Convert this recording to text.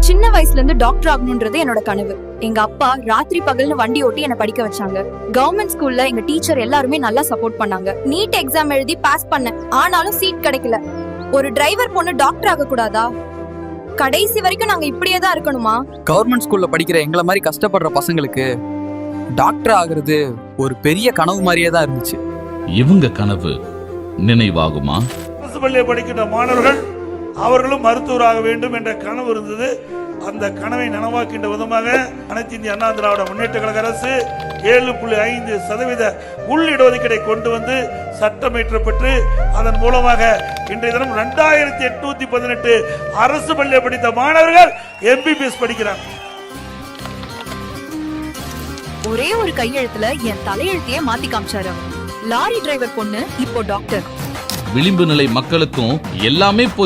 சின்ன வயசுல இருந்து டாக்டர் ஆகணும்ன்றது என்னோட கனவு. எங்க அப்பா ராத்திரி பகல்னு வண்டி ஓட்டி என்ன படிக்க வச்சாங்க. கவர்மெண்ட் ஸ்கூல்ல எங்க டீச்சர் எல்லாருமே நல்லா சப்போர்ட் பண்ணாங்க. நீட் எக்ஸாம் எழுதி பாஸ் பண்ணேன். ஆனாலும் சீட் கிடைக்கல. ஒரு டிரைவர் பொண்ணு டாக்டர் ஆக கூடாதா? கடைசி வரைக்கும் நாங்க இப்படியே தான் இருக்கணுமா? கவர்மெண்ட் ஸ்கூல்ல படிக்கிற எங்களை மாதிரி கஷ்டப்படுற பசங்களுக்கு டாக்டர் ஆகுறது ஒரு பெரிய கனவு மாதிரியே தான் இருந்துச்சு. இவங்க கனவு நினைவாகுமா? அரசு பள்ளியை படிக்கின்ற மாணவர்கள் அவர்களும் மருத்துவராக வேண்டும் என்ற கனவு இருந்தது. அந்த கனவை நனவாக்கின்ற விதமாக அனைத்து இந்திய அண்ணா திராவிட முன்னேற்ற கழக அரசு 7.5% உள் இடஒதுக்கீடை கொண்டு வந்து சட்டம் இயற்றப்பட்டு அதன் மூலமாக இன்றைய தினம் 2818 அரசு பள்ளியை படித்த மாணவர்கள் MBBS படிக்கிறார். ஒரே ஒரு கையெழுத்துல என் தலையெழுத்தையே மாத்தி காமிச்சாரு. லாரி டிரைவர் பொண்ணு இப்போ டாக்டர். விளிம்பு நிலை மக்களுக்கும் எல்லாமே போய்